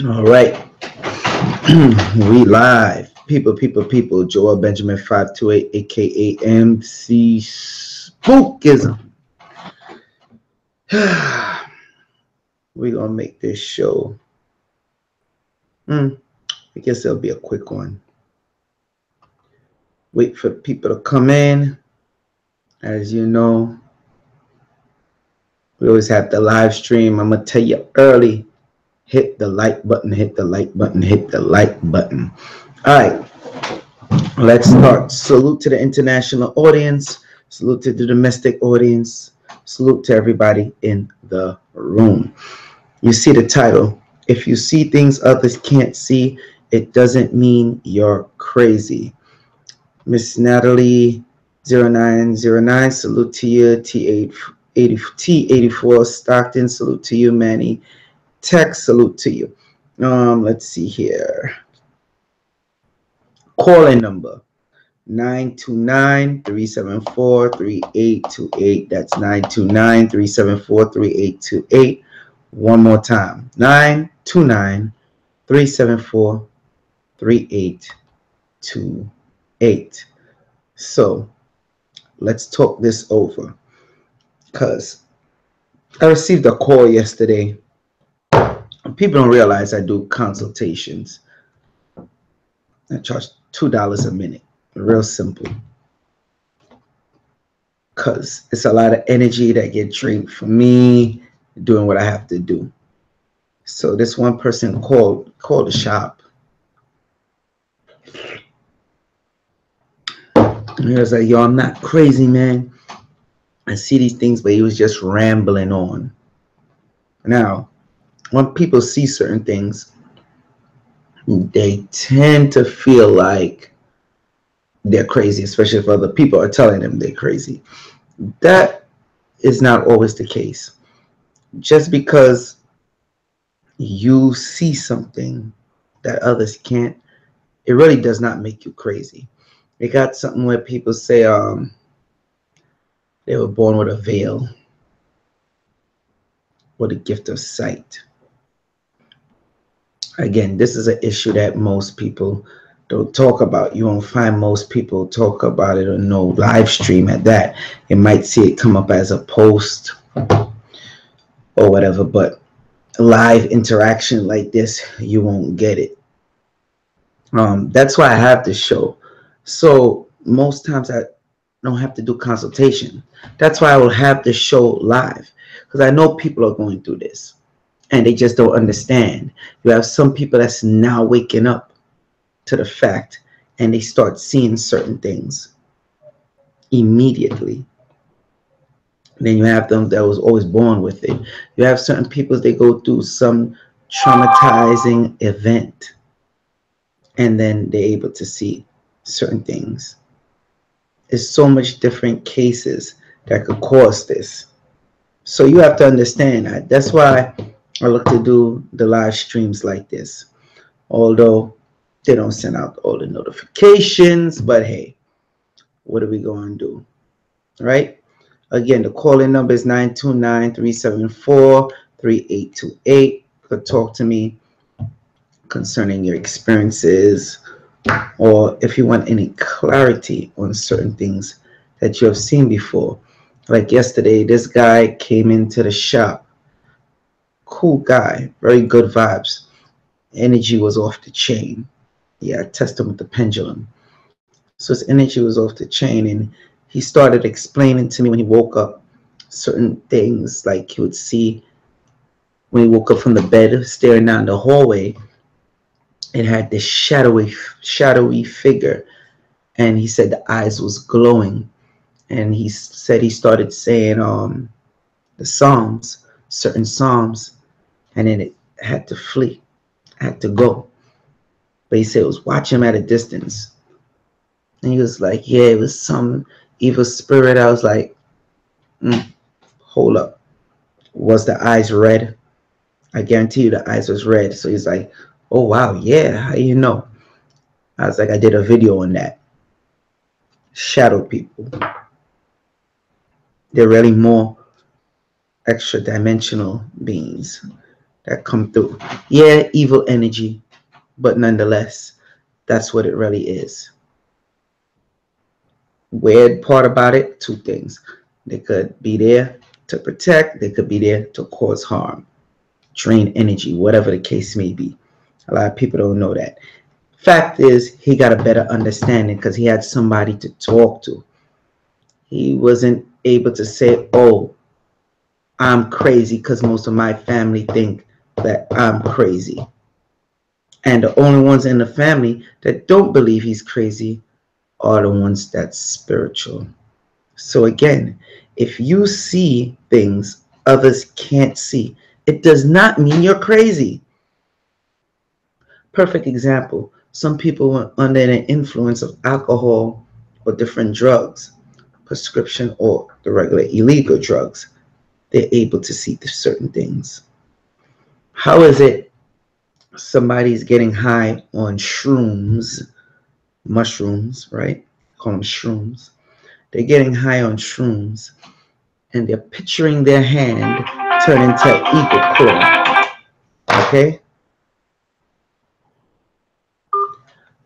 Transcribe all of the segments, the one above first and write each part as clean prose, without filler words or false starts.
All right. We live. People. Joel Benjamin 528, aka MC Spookism. We gonna make this show. I guess it'll be a quick one. Wait for people to come in. As you know, we always have the live stream. I'm gonna tell you early. Hit the like button, hit the like button, hit the like button. All right. Let's start. Salute to the international audience. Salute to the domestic audience. Salute to everybody in the room. You see the title. If you see things others can't see, it doesn't mean you're crazy. Miss Natalie 0909, salute to you. T84 Stockton, salute to you. Manny Tech, salute to you. Let's see here. Calling number 929-374-3828. That's 929-374-3828. One more time. 929-374-3828. So let's talk this over. Because I received a call yesterday. People don't realize I do consultations. I charge $2 a minute. Real simple. Because it's a lot of energy that get drained from me doing what I have to do. So this one person called the shop. And he was like, yo, I'm not crazy, man. I see these things, but he was just rambling on. Now, when people see certain things, they tend to feel like they're crazy, especially if other people are telling them they're crazy. That is not always the case. Just because you see something that others can't, it really does not make you crazy. They got something where people say they were born with a veil or the gift of sight. Again, this is an issue that most people don't talk about. You won't find most people talk about it or no live stream at that. You might see it come up as a post or whatever, but live interaction like this, you won't get it. That's why I have this show. So most times I don't have to do consultation. That's why I will have the show live, because I know people are going through this and they just don't understand. You have some people that's now waking up to the fact and they start seeing certain things immediately. Then you have them that was always born with it. You have certain people, they go through some traumatizing event and then they're able to see certain things. There's so much different cases that could cause this. So you have to understand that. That's why I look to do the live streams like this. Although they don't send out all the notifications, but hey, what are we going to do? Right? Again, the call-in number is 929-374-3828. You could talk to me concerning your experiences, or if you want any clarity on certain things that you have seen before. Like yesterday, this guy came into the shop. Cool guy, very good vibes. Energy was off the chain. Yeah, I tested him with the pendulum. So his energy was off the chain, and he started explaining to me when he woke up certain things, like he would see when he woke up from the bed, staring down the hallway. It had this shadowy figure, and he said the eyes was glowing, and he said he started saying the Psalms, certain Psalms, and then it had to flee, had to go. But he said it was watch him at a distance. And he was like, yeah, it was some evil spirit. I was like, hold up. Was the eyes red? I guarantee you the eyes was red. So he's like, oh, wow, yeah, how you know? I was like, I did a video on that. Shadow people. They're really more extra dimensional beings that come through. Yeah, evil energy, but nonetheless, that's what it really is. Weird part about it, two things. They could be there to protect, they could be there to cause harm, drain energy, whatever the case may be. A lot of people don't know that. Fact is, he got a better understanding because he had somebody to talk to. He wasn't able to say, oh, I'm crazy because most of my family think that I'm crazy. And the only ones in the family that don't believe he's crazy are the ones that's spiritual. So again, if you see things others can't see, it does not mean you're crazy. Perfect example. Some people were under the influence of alcohol or different drugs, prescription or the regular illegal drugs. They're able to see certain things. How is it somebody's getting high on shrooms, mushrooms, right? Call them shrooms. They're getting high on shrooms and they're picturing their hand turn into an eagle claw. Okay?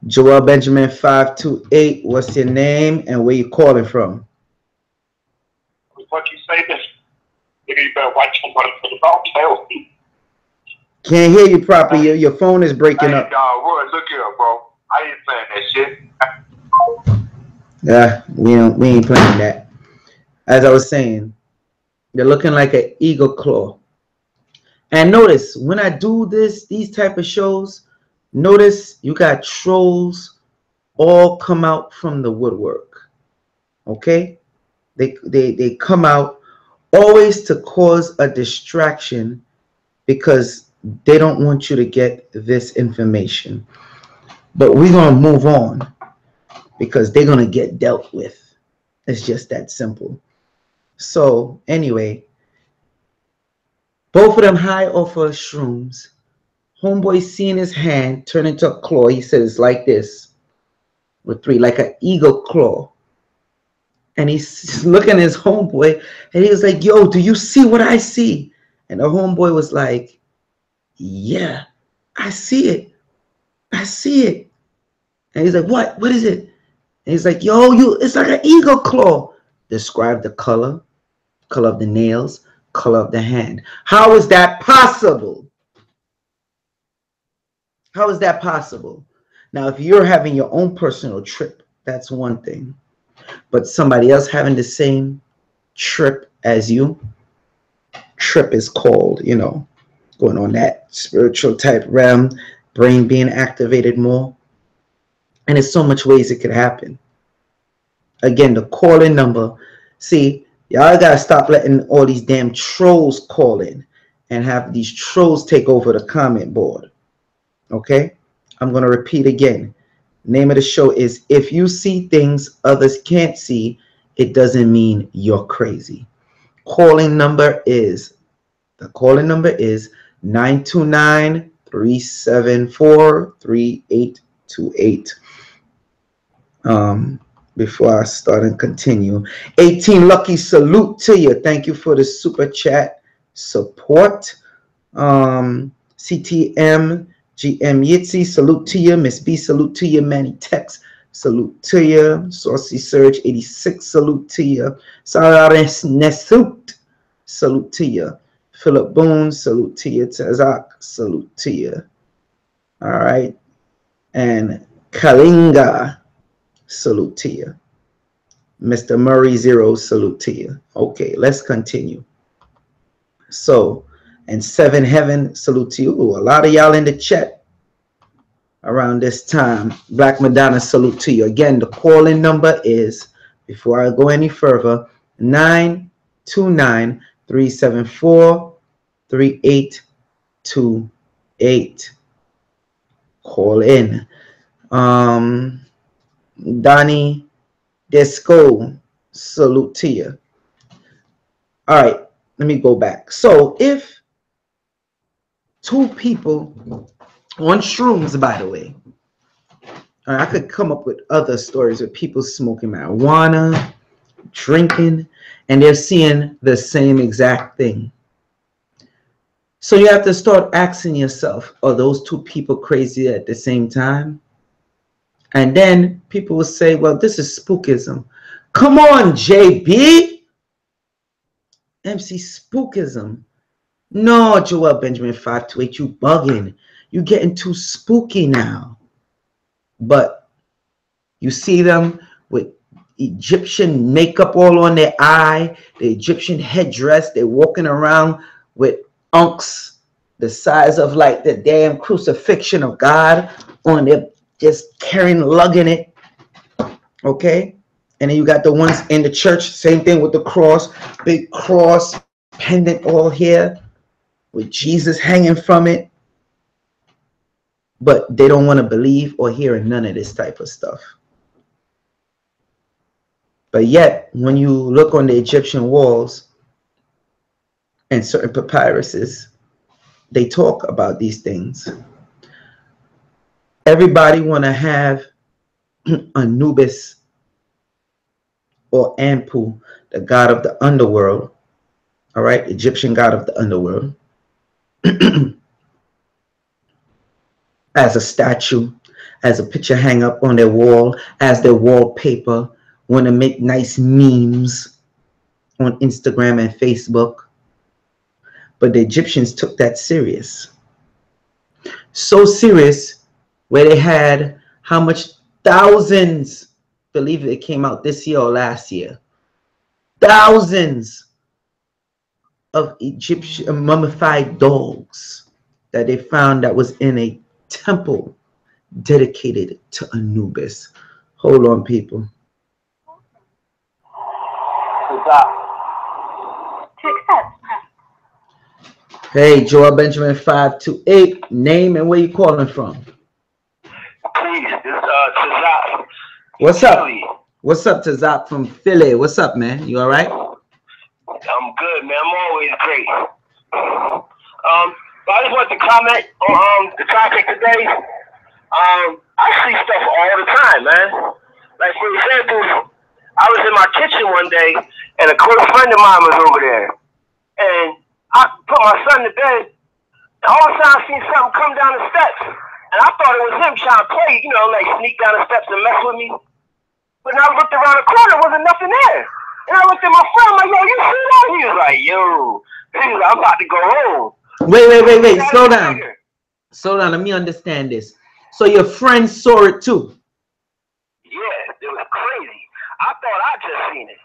Joel Benjamin 528, what's your name and where you calling from? What you say this? You better watch the dog tail. Can't hear you properly. Your phone is breaking up. Roy, look here, bro. I ain't playing that shit. Yeah, we ain't playing that. As I was saying, they're looking like an eagle claw. And notice when I do these type of shows, notice you got trolls all come out from the woodwork. Okay? They come out always to cause a distraction because they don't want you to get this information. But we're going to move on because they're going to get dealt with. It's just that simple. So anyway, both of them high off of shrooms. Homeboy seeing his hand turn into a claw. He said it's like this with three, like an eagle claw. And he's looking at his homeboy and he was like, yo, do you see what I see? And the homeboy was like, yeah, I see it. I see it. And he's like, what? What is it? And he's like, yo, it's like an eagle claw. Describe the color of the nails, color of the hand. How is that possible? How is that possible? Now, if you're having your own personal trip, that's one thing. But somebody else having the same trip as you, trip is called, going on that spiritual type realm, brain being activated more. And there's so much ways it could happen. Again, the call-in number. See, y'all gotta stop letting all these damn trolls call in and have these trolls take over the comment board. Okay? I'm gonna repeat again. Name of the show is If You See Things Others Can't See, It Doesn't Mean You're Crazy. Calling number is 929-374-3828. Before I start and continue, 18 Lucky, salute to you. Thank you for the super chat support. CTM GM Yitzy, salute to you. Miss B, salute to you. Manny Tex, salute to you. Saucy Surge 86, salute to you. Sarares Nesut, salute to you. Philip Boone, salute to you. Tazak, salute to you. All right. And Kalinga, salute to you. Mr. Murray Zero, salute to you. Okay, let's continue. So, and Seven Heaven, salute to you. Ooh, a lot of y'all in the chat around this time. Black Madonna, salute to you. Again, the call-in number is, before I go any further, 929-374-3828. Call in. Donnie Desco, salute to you. All right, let me go back. So if two people on shrooms, by the way, I could come up with other stories of people smoking marijuana, drinking, and they're seeing the same exact thing. So you have to start asking yourself, are those two people crazy at the same time? And then people will say, well, this is spookism. Come on, JB. MC Spookism. No, Joel Benjamin 528, you bugging. You getting too spooky now. But you see them with Egyptian makeup all on their eye, the Egyptian headdress. They're walking around with unks the size of like the damn crucifixion of God on their, just carrying, lugging it. Okay? And then you got the ones in the church, same thing with the cross, big cross, pendant all here, with Jesus hanging from it. But they don't want to believe or hear none of this type of stuff. But yet, when you look on the Egyptian walls and certain papyruses, they talk about these things. Everybody want to have Anubis or Anpu, the god of the underworld, all right, Egyptian god of the underworld, as a statue, as a picture hang up on their wall, as their wallpaper, want to make nice memes on Instagram and Facebook. But the Egyptians took that serious. So serious where they had how much thousands, believe it came out this year or last year, thousands of Egyptian mummified dogs that they found that was in a temple dedicated to Anubis. Hold on, people. Hey, Joel Benjamin 528. Name and where you calling from? Please, this Tazak. What's up? What's up, Tazak from Philly? What's up, man? You all right? I'm good, man. I'm always great. But I just want to comment on the topic today. I see stuff all the time, man. Like, for example, I was in my kitchen one day, and a close friend of mine was over there. And I put my son to bed, and all of a sudden I seen something come down the steps. And I thought it was him trying to play, you know, like sneak down the steps and mess with me. But when I looked around the corner, there wasn't nothing there. And I looked at my friend, I'm like, yo, you see that? He was like, yo. He was like, I'm about to go home. Wait. Slow down. Slow down. Let me understand this. So your friend saw it too? Yeah, it was crazy. I thought I just seen it.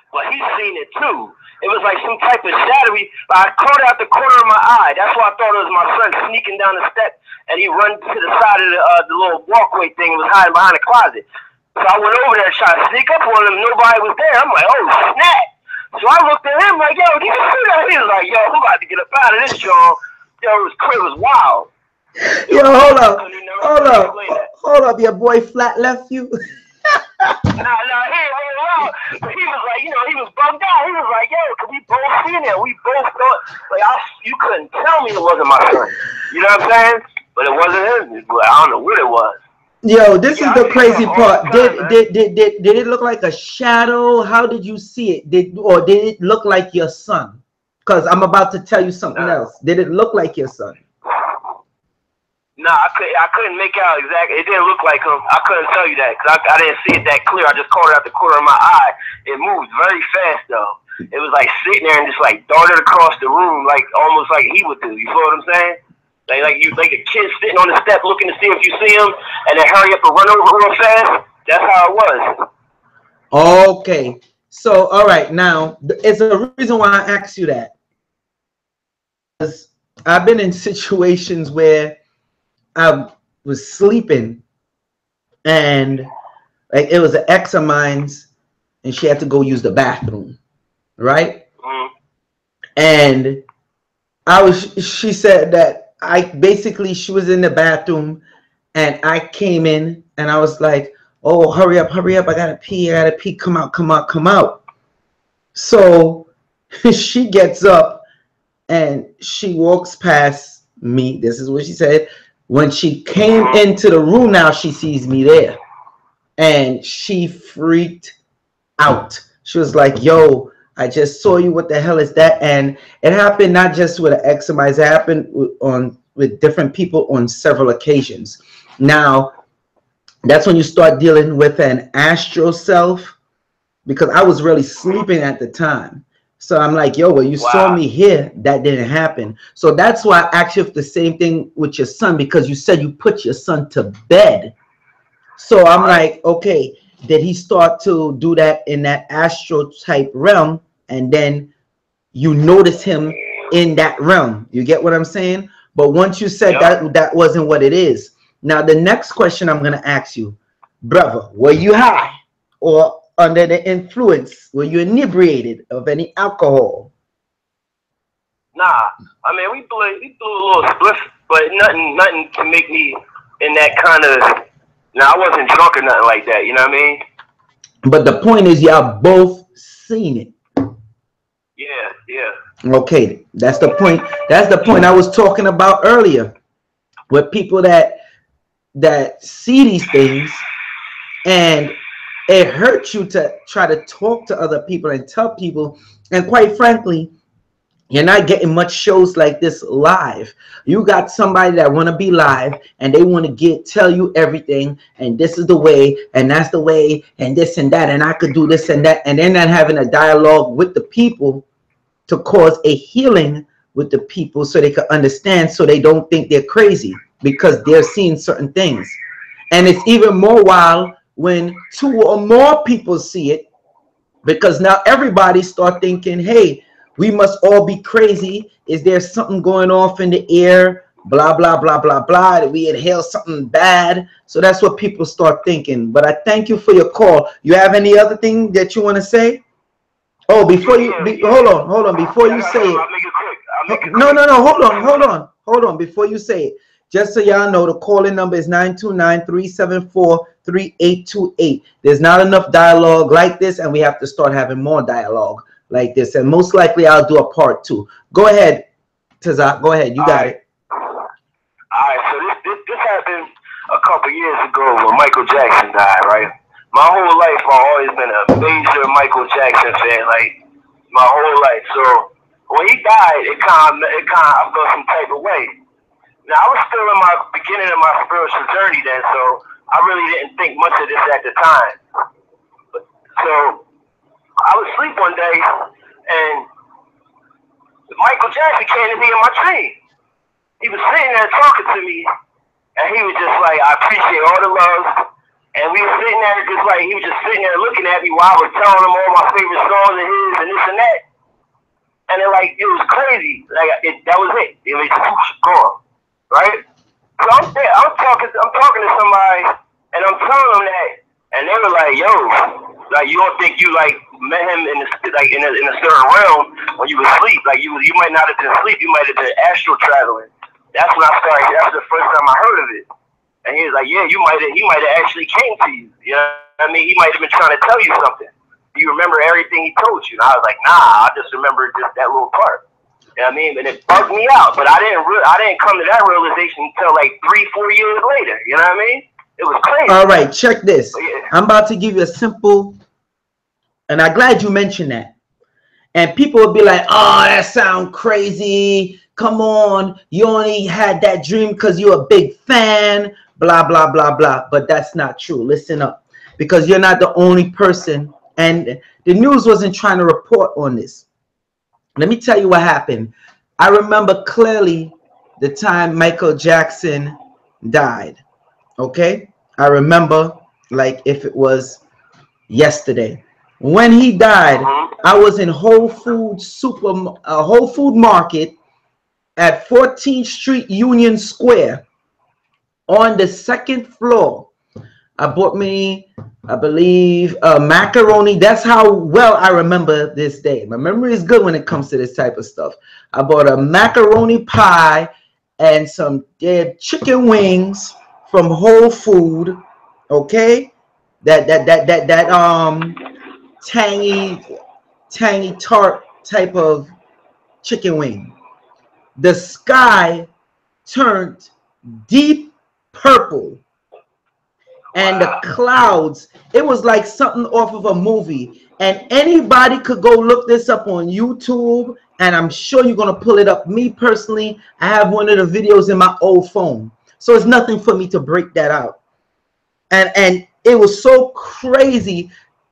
But he seen it too. It was like some type of shadowy, but I caught it out the corner of my eye. That's why I thought it was my son sneaking down the step, and he run to the side of the little walkway thing and was hiding behind the closet. So I went over there and tried to sneak up on him. Nobody was there. I'm like, oh, snap. So I looked at him like, yo, did you see that? He was like, yo, I'm about to get up out of this, John. Yo, it was wild. Yo, hold up. Your boy flat left you? Nah, he was like, you know, he was bummed out. He was like, yo, cause we both seen it. We both thought, like, you couldn't tell me it wasn't my son. You know what I'm saying? But it wasn't him. I don't know what it was. Yo, this is the crazy part. Did it look like a shadow? How did you see it? Did it look like your son? Because I'm about to tell you something else. Did it look like your son? No, I couldn't make out exactly. It didn't look like him. I couldn't tell you that because I didn't see it that clear. I just caught it out the corner of my eye. It moved very fast though. It was like sitting there and just like darted across the room, like almost like he would do. You feel what I'm saying? Like a kid sitting on the step looking to see if you see him, and then hurry up and run over real fast. That's how it was. Okay. So all right, now it's a reason why I asked you that. Because I've been in situations where I was sleeping and like it was an ex of mine's and she had to go use the bathroom, right? Mm-hmm. And she said that she was in the bathroom and I came in and I was like, oh, hurry up, I gotta pee, come out. So she gets up and she walks past me. This is what she said. When she came into the room, now she sees me there. And she freaked out. She was like, yo, I just saw you. What the hell is that? And it happened not just with an ex of mine. It happened with different people on several occasions. Now, that's when you start dealing with an astral self, because I was really sleeping at the time. So I'm like, yo, well, you saw Wow. me here. That didn't happen. So that's why I asked you if the same thing with your son, because you said you put your son to bed. So I'm Right. like, okay, did he start to do that in that astral type realm? And then you notice him in that realm. You get what I'm saying? But once you said Yep. that, that wasn't what it is. Now, the next question I'm going to ask you, brother, were you high or under the influence? Were you inebriated of any alcohol? Nah. I mean, we blew a little spliff, but nothing to make me in that kind of. Now, I wasn't drunk or nothing like that. You know what I mean? But the point is, y'all both seen it. Yeah. Yeah. Okay, that's the point. That's the point I was talking about earlier. With people that see these things, and it hurts you to try to talk to other people and tell people. And quite frankly, you're not getting much shows like this live. You got somebody that want to be live and they want to tell you everything, and this is the way and that's the way and this and that, and I could do this and that, and they're not having a dialogue with the people to cause a healing with the people so they can understand, so they don't think they're crazy because they're seeing certain things. And it's even more wild when two or more people see it, because now everybody start thinking, hey, we must all be crazy. Is there something going off in the air? Blah, blah, blah, blah, blah. Did we inhale something bad? So that's what people start thinking. But I thank you for your call. You have any other thing that you want to say? Oh, before you hold on. Before Yeah, I you got say something. it, I'll make it quick. I'll make it no, quick. no, no. Hold on. Before you say it, just so y'all know, the calling number is 929-374-3828. There's not enough dialogue like this, and we have to start having more dialogue like this. And most likely, I'll do a part 2. Go ahead, Tazak. Go ahead. You All got right. it. All right. So this happened a couple years ago when Michael Jackson died. Right. My whole life, I've always been a major Michael Jackson fan. Like my whole life. So when he died, it kind of I felt some type of way. Now I was still in my beginning of my spiritual journey then, so I really didn't think much of this at the time. So I was asleep one day, and Michael Jackson came to me in my dream. He was sitting there talking to me, and he was just like, "I appreciate all the love." And we were sitting there just like he was just sitting there looking at me while I was telling him all my favorite songs of his and this and that. And it was crazy. That was it. It was just gone. Right? So I'm there, I'm talking to somebody, and I'm telling them that, and they were like, "Yo, like you don't think you like met him in a certain realm when you was asleep? Like you might not have been asleep, you might have been astral traveling." That's when I started. That's the first time I heard of it. And he was like, "Yeah, he might have actually came to you. You know what I mean? He might have been trying to tell you something. Do you remember everything he told you?" And I was like, "Nah, I just remember just that little part." You know what I mean? And it bugged me out, but I didn't come to that realization until like 3-4 years later. You know what I mean? It was crazy. All right, check this. Yeah. I'm about to give you a simple, and I'm glad you mentioned that. And people will be like, "Oh, that sounds crazy. Come on, you only had that dream because you're a big fan, blah, blah, blah, blah." But that's not true. Listen up, because you're not the only person. And the news wasn't trying to report on this. Let me tell you what happened. I remember clearly the time Michael Jackson died. Okay? I remember like if it was yesterday. When he died, I was in Whole Food Market at 14th Street Union Square on the second floor. I bought me, I believe, macaroni. That's how well I remember this day. My memory is good when it comes to this type of stuff. I bought a macaroni pie and some dead chicken wings from Whole Food. Okay, that tangy tart type of chicken wing. The sky turned deep purple. and the clouds. It was like something off of a movie. And anybody could go look this up on YouTube, and I'm sure you're gonna pull it up. Me personally, I have one of the videos in my old phone, so it's nothing for me to break that out. And it was so crazy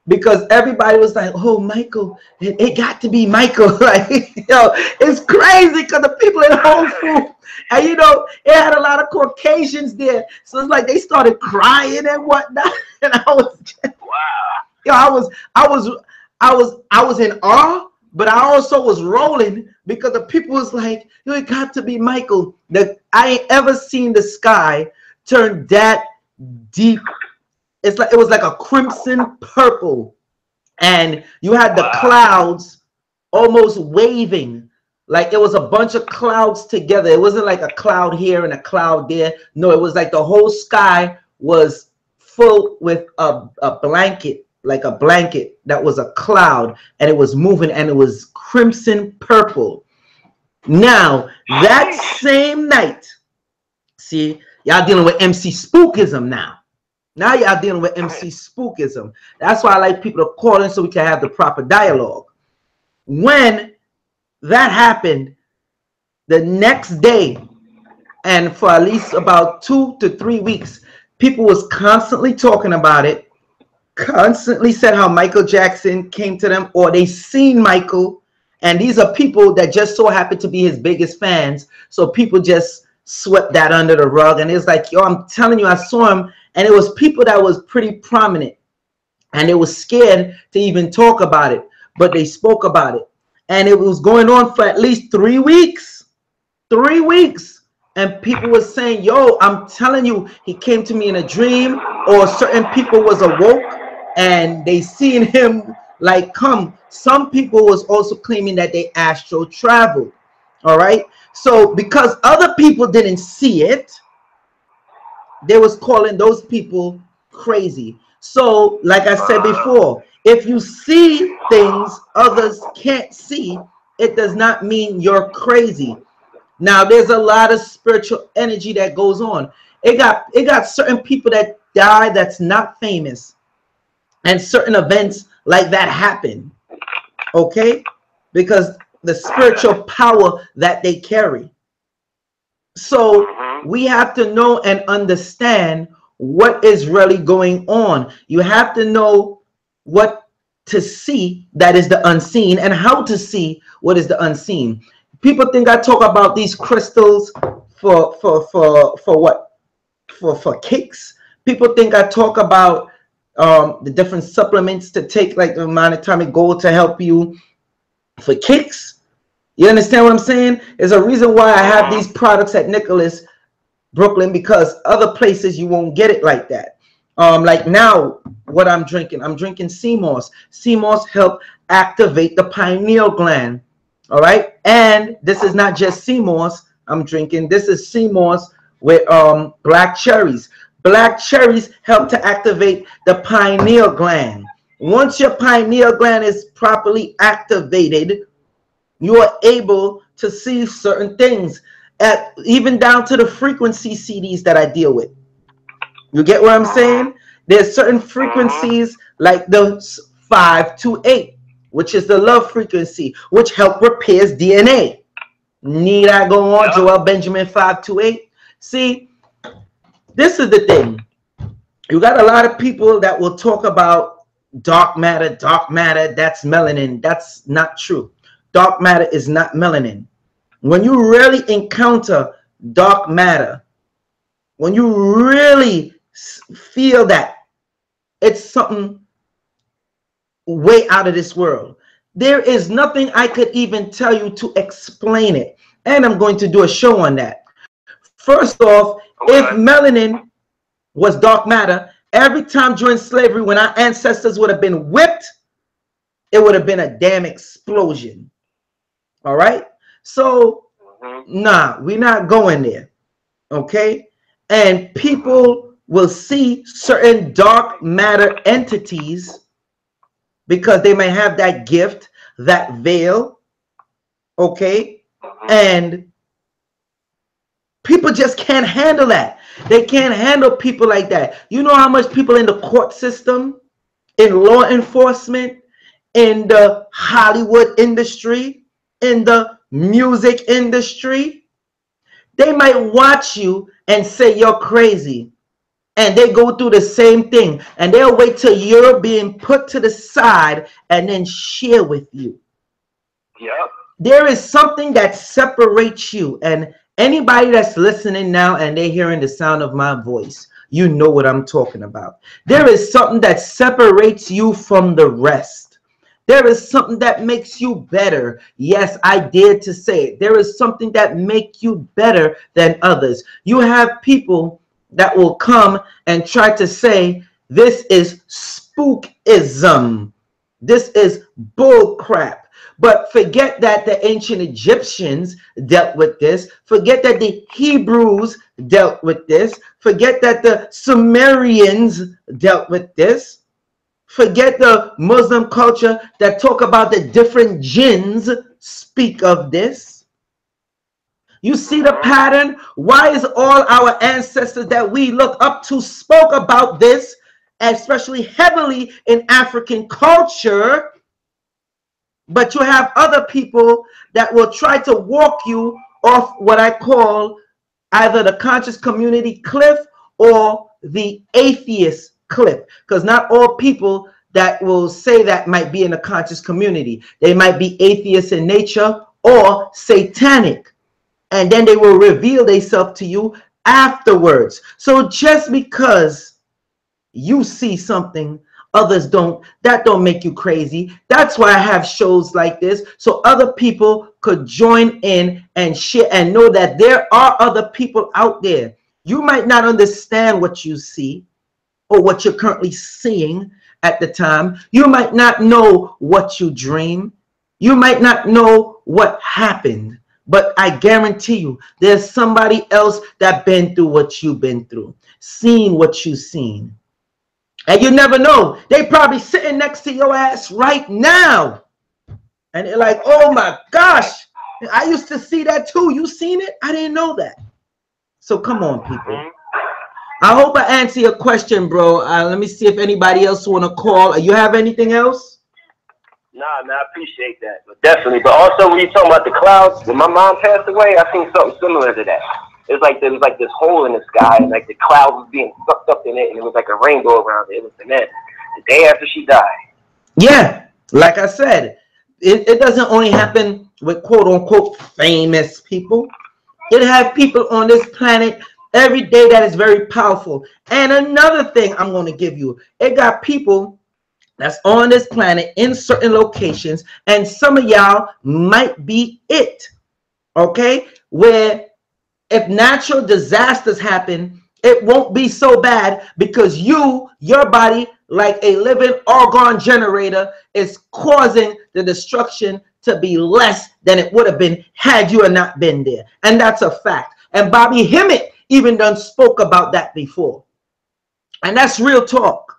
because everybody was like, "Oh, Michael, it got to be Michael." Like, it's crazy because the people in Whole Foods, and it had a lot of Caucasians there, so it's like they started crying and whatnot. And I was, wow, I was in awe, but I also was rolling because the people was like, "It got to be Michael." I ain't ever seen the sky turn that deep. It was like a crimson purple, and you had the clouds almost waving, like it was a bunch of clouds together. It wasn't like a cloud here and a cloud there. No, it was like the whole sky was full with a blanket, like a blanket that was a cloud, and it was moving, and it was crimson purple. Now that same night, see, y'all dealing with MC Spookism now. Now y'all dealing with MC Spookism. That's why I like people to call in so we can have the proper dialogue. When that happened, the next day, and for at least about 2 to 3 weeks, people was constantly talking about it, constantly said how Michael Jackson came to them, or they seen Michael, and these are people that just so happen to be his biggest fans, so people just swept that under the rug. And it's like, yo, I'm telling you, I saw him. And it was people that was pretty prominent, and they was scared to even talk about it, but they spoke about it. And it was going on for at least 3 weeks. 3 weeks. And people were saying, yo, I'm telling you, he came to me in a dream, or certain people was awoke and they seen him like come. Some people was also claiming that they astral traveled. All right. So because other people didn't see it, they was calling those people crazy. So like I said before, if you see things others can't see, it does not mean you're crazy. Now there's a lot of spiritual energy that goes on. It got certain people that die that's not famous, and certain events like that happen, okay, because the spiritual power that they carry. So we have to know and understand what is really going on. You have to know what to see, that is the unseen, and how to see what is the unseen. People think I talk about these crystals for what? For kicks. People think I talk about the different supplements to take, like the monatomic gold, to help you for kicks. You understand what I'm saying? There's a reason why I have these products at Nicholas, Brooklyn, because other places you won't get it like that. Like now, what I'm drinking sea moss. Sea moss help activate the pineal gland. All right, and this is not just sea moss I'm drinking. This is sea moss with black cherries. Black cherries help to activate the pineal gland. Once your pineal gland is properly activated, you are able to see certain things, even down to the frequency CDs that I deal with. You get what I'm saying? There's certain frequencies like the 528, which is the love frequency, which help repairs DNA. Need I go on? Joel Benjamin 528. See, this is the thing. You got a lot of people that will talk about dark matter, that's melanin. That's not true. Dark matter is not melanin. When you really encounter dark matter, when you really feel that, it's something way out of this world. There is nothing I could even tell you to explain it. And I'm going to do a show on that. First off, if melanin was dark matter, every time during slavery, when our ancestors would have been whipped, it would have been a damn explosion. All right? So, nah, we're not going there. Okay? And people will see certain dark matter entities because they may have that gift, that veil. Okay? And People just can't handle that. They can't handle people like that. You know how much people in the court system, in law enforcement, in the Hollywood industry, in the music industry, they might watch you and say you're crazy. And they go through the same thing. And they'll wait till you're being put to the side and then share with you. Yep. There is something that separates you. And anybody that's listening now and they're hearing the sound of my voice, you know what I'm talking about. There is something that separates you from the rest. There is something that makes you better. Yes, I dared to say it. There is something that makes you better than others. You have people that will come and try to say, this is spookism. This is bull crap. But forget that the ancient Egyptians dealt with this. Forget that the Hebrews dealt with this. Forget that the Sumerians dealt with this. Forget the Muslim culture that talk about the different jinns speak of this. You see the pattern? Why is all our ancestors that we look up to spoke about this, especially heavily in African culture? But you have other people that will try to walk you off what I call either the conscious community cliff or the atheist cliff. Because not all people that will say that might be in a conscious community. They might be atheists in nature or satanic. And then they will reveal themselves to you afterwards. So just because you see something others don't, that don't make you crazy. That's why I have shows like this, so other people could join in and share and know that there are other people out there. You might not understand what you see or what you're currently seeing at the time. You might not know what you dream. You might not know what happened. But I guarantee you, there's somebody else that been through what you've been through, seen what you've seen. And you never know. They probably sitting next to your ass right now. And they're like, oh my gosh, I used to see that too. You seen it? I didn't know that. So come on, people. I hope I answer your question, bro. Let me see if anybody else want to call. You have anything else? Nah, man, I appreciate that. But definitely. But also, when you talking about the clouds, when my mom passed away, I seen something similar to that. It was like there was like this hole in the sky, and like the cloud was being sucked up in it, and it was like a rainbow around it. It was the day after she died. Yeah, like I said, it doesn't only happen with quote unquote famous people. It has people on this planet every day that is very powerful. And another thing I'm going to give you, it got people that's on this planet in certain locations, and some of y'all might be it, okay? Where if natural disasters happen, it won't be so bad because your body, like a living organ generator, is causing the destruction to be less than it would have been had you not been there. And that's a fact. And Bobby Hemmett even done spoke about that before. And that's real talk.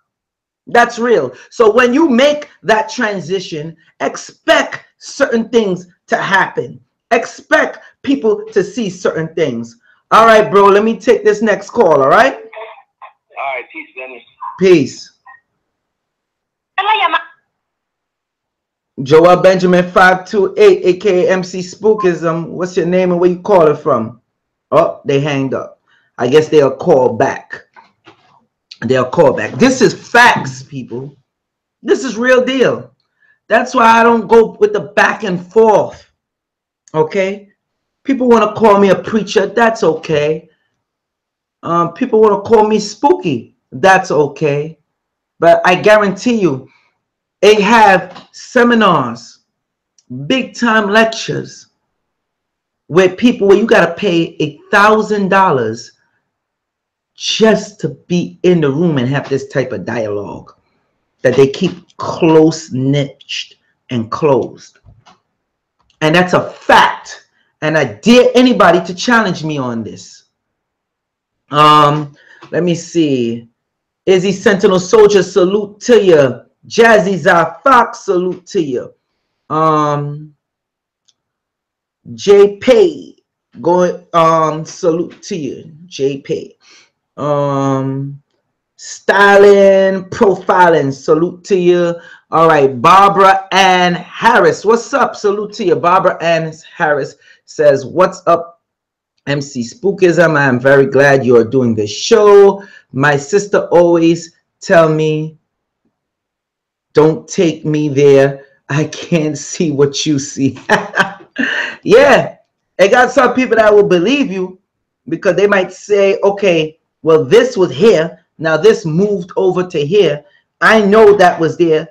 That's real. So when you make that transition, expect certain things to happen. Expect people to see certain things. All right, bro, let me take this next call, all right? All right, peace, Dennis. Peace. Joel Benjamin 528, aka MC Spookism. What's your name and where you calling from? Oh, they hanged up. I guess they'll call back. They'll call back. This is facts, people. This is real deal. That's why I don't go with the back and forth. Okay? People want to call me a preacher. That's okay. People want to call me spooky. That's okay. But I guarantee you, they have seminars, big time lectures where you got to pay $1,000 just to be in the room and have this type of dialogue that they keep close-knit and closed. And that's a fact. And I dare anybody to challenge me on this. Let me see. Izzy Sentinel Soldier, salute to you. Jazzy Zah Fox, salute to you. JP, Go salute to you, JP. Styling, profiling, salute to you. All right, Barbara Ann Harris. What's up? Salute to you. Barbara Ann Harris says, what's up, MC Spookism? I am very glad you are doing the show. My sister always tell me, don't take me there. I can't see what you see. Yeah, I got some people that will believe you because they might say, okay, well, this was here. Now this moved over to here. I know that was there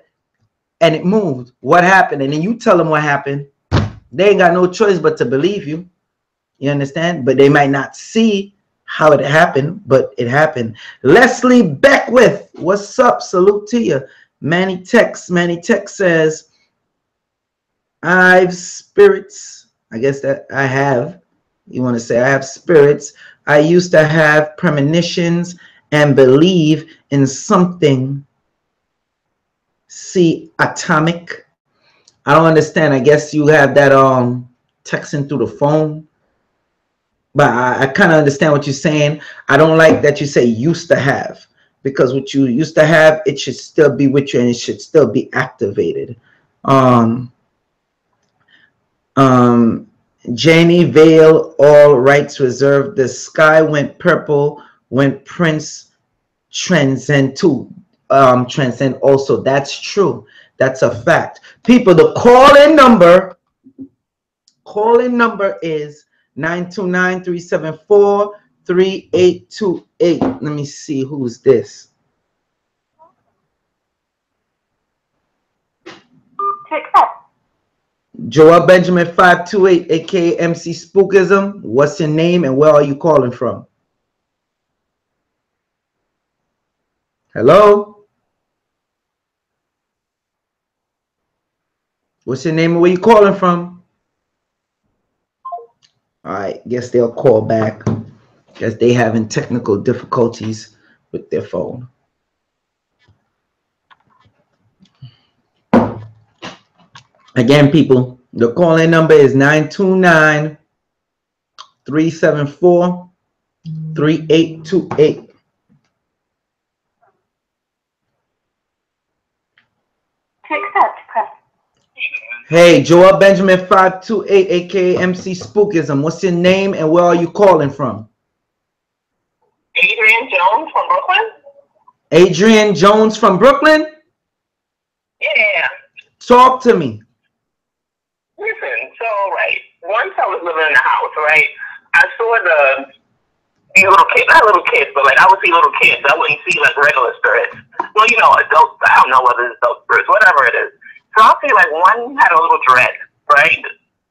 and it moved. What happened? And then you tell them what happened. They ain't got no choice but to believe you. You understand? But they might not see how it happened, but it happened. Leslie Beckwith, what's up? Salute to you. Manny Tex says, I've spirits. I guess that I have. You want to say I have spirits. I used to have premonitions and believe in something. See, atomic. I don't understand. I guess you have that texting through the phone. But I kind of understand what you're saying. I don't like that you say used to have, because what you used to have, it should still be with you and it should still be activated. Janie Vale, all rights reserved. The sky went purple when Prince transcend too. Transcend also. That's true. That's a fact. People, the call-in number is 929-374-3828. Let me see who's this. Joel Benjamin 528, aka MC Spookism. What's your name and where are you calling from? Hello? What's your name and where you calling from? All right, guess they'll call back. Guess they having technical difficulties with their phone. Again, people, the call-in number is 929-374-3828. Hey, Joel Benjamin 528, aka MC Spookism. What's your name and where are you calling from? Adrian Jones from Brooklyn. Adrian Jones from Brooklyn? Yeah. Talk to me. Listen, so right, once I was living in the house, right, I saw these little kids, not little kids, but like I would see little kids. I wouldn't see like regular spirits. Well, you know, adults, I don't know whether it's adult spirits, whatever it is. So I'll see like one had a little dread, right?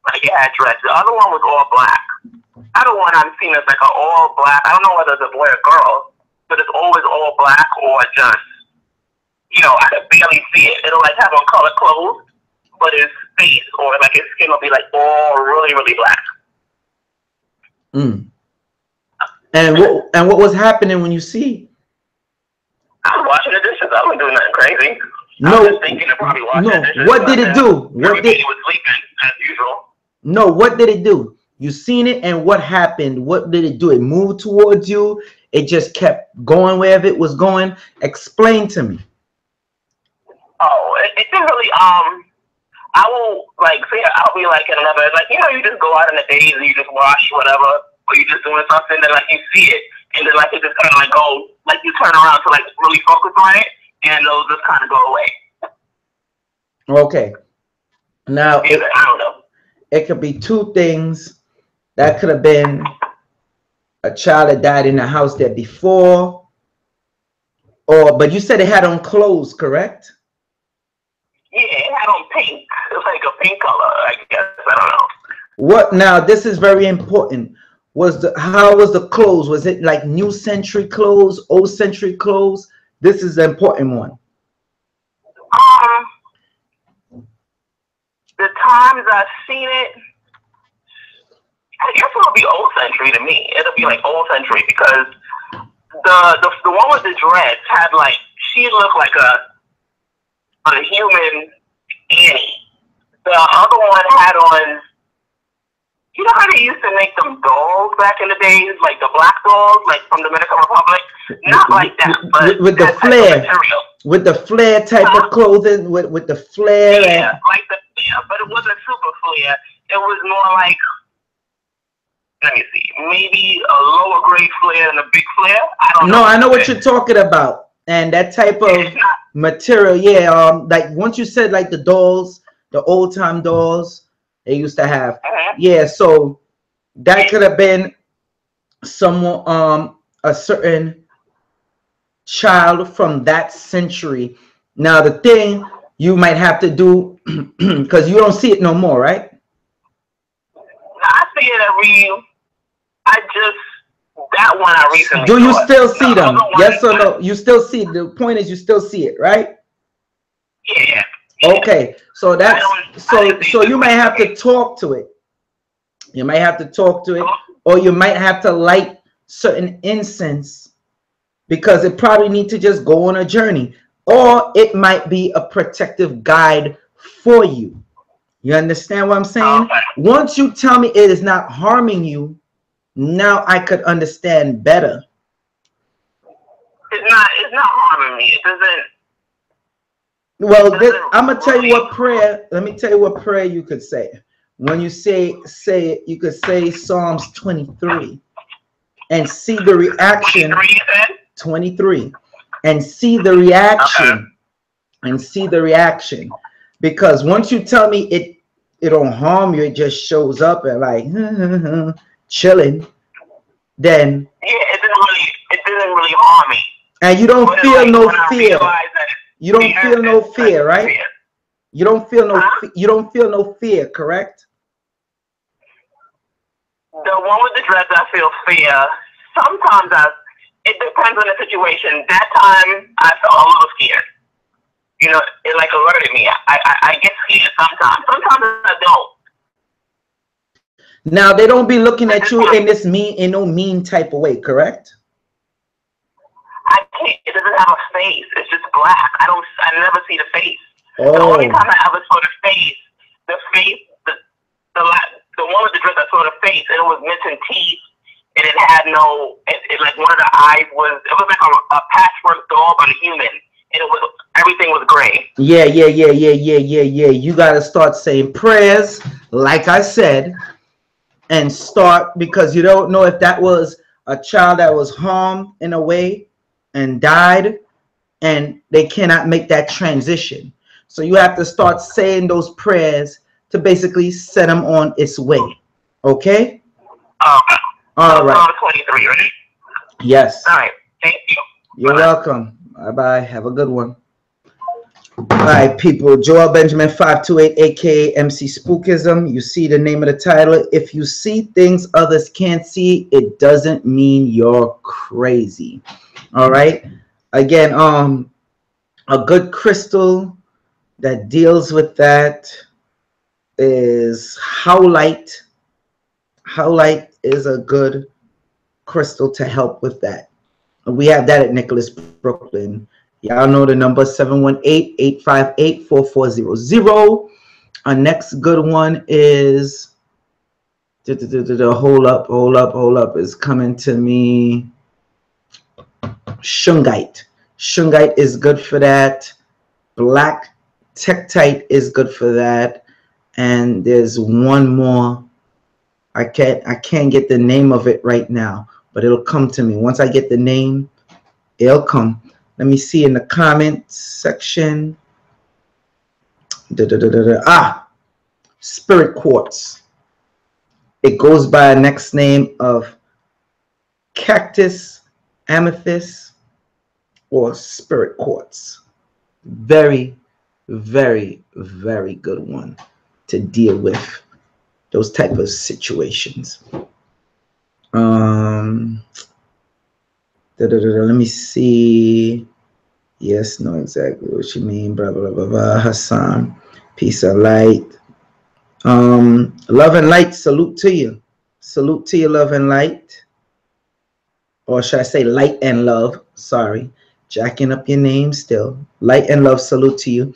Like it had dreads. The other one was all black. Other one I've seen is like an all black. I don't know whether it's a boy or girl, but it's always all black or just, you know, I could barely see it. It'll like have on color clothes, but his face or like his skin will be like all really, really black. And what was happening when you see? I was washing the dishes. I wasn't doing nothing crazy. No, I was just thinking of probably washing the dishes. What did it do? Everybody was sleeping as usual. No, what did it do? You seen it, and what happened? What did it do? It moved towards you. It just kept going wherever it was going. Explain to me. Oh, it didn't really. I will like say I'll be like in another, like, you know, you just go out in the days and you just wash whatever, or you just doing something, then like you see it, and then like it just kind of like go, like you turn around to like really focus on it, and it'll just kind of go away. Okay. Now I don't know. It could be two things. That could have been a child that died in the house there before, or but you said it had on clothes, correct? Yeah, it had on pink. It's like a pink color, I guess. I don't know. What now? This is very important. How was the clothes? Was it like new century clothes, old century clothes? This is the important one. The times I've seen it, I guess it'll be old century to me. It'll be like old century because the one with the dreads had like, she looked like a human Annie. The other one had on You know how they used to make them dolls back in the days, like the black dolls, like from the Dominican Republic? Not like that, but with the that flare, type of material. with the flare type of clothing, with the flare. Yeah, And like the flare, but it wasn't super flare. It was more like, let me see, maybe a lower grade flare and a big flare. I don't know. no, I know what you're talking about, and that type of material. Yeah, like once you said like the dolls, the old time dolls they used to have. Yeah, so that could have been someone, a certain child from that century. Now the thing you might have to do, because you don't see it no more, right? I see it that one I recently do you saw still see them? Yes or is no? You still see it. The point is you still see it, right? Yeah. Okay, so that's so you might have to talk to it. You might have to talk to it, or you might have to light certain incense, because it probably need to just go on a journey, or it might be a protective guide for you. You understand what I'm saying? Once you tell me it is not harming you, now I could understand better. It's not harming me. It doesn't. Well, I'm gonna tell you what prayer. Let me tell you what prayer you could say. When you say it, you could say Psalms 23 and see the reaction. 23 and see the reaction. And see the reaction. Because once you tell me it don't harm you, it just shows up and like chilling, then it didn't really harm me. And you don't feel no fear. You don't feel no fear, right? You don't feel no fear, correct? The one with the dreads, I feel fear. Sometimes it depends on the situation. That time I felt a little scared. You know, it like alerted me. I get scared sometimes. Sometimes I don't. Now they don't be looking at you in no mean type of way, correct? I can't. It doesn't have a face. It's just black. I never see the face. Oh. The only time I ever saw the face, the one with the dress, I saw the face, and it was missing teeth, and it had no. It like one of the eyes was. It was like a patchwork dog on a human, and everything was gray. Yeah. You gotta start saying prayers, like I said, and start, because you don't know if that was a child that was harmed in a way and died, and they cannot make that transition. So you have to start saying those prayers to basically set them on its way. Okay? All right. 23, right? Yes. All right. Thank you. You're welcome. Bye-bye. Have a good one. All right, people. Joel Benjamin 528, aka MC Spookism. You see the name of the title. If you see things others can't see, it doesn't mean you're crazy. All right. Again, a good crystal that deals with that is howlite. Howlite is a good crystal to help with that. We have that at Nicholas Brooklyn. Y'all know the number 718-858-4400. Our next good one is hold up is coming to me. Shungite. Shungite is good for that. Black tektite is good for that. And there's one more. I can't get the name of it right now, but it'll come to me. Once I get the name, it'll come. Let me see in the comments section. Spirit quartz. It goes by a next name of cactus, amethyst, or spirit quartz. Very, very, very good one to deal with those type of situations. Let me see. Yes, know exactly what you mean. Blah blah blah blah. Hassan, peace of light. Love and light. Salute to you. Salute to you, love and light. Or should I say light and love? Sorry, jacking up your name still. Light and love. Salute to you.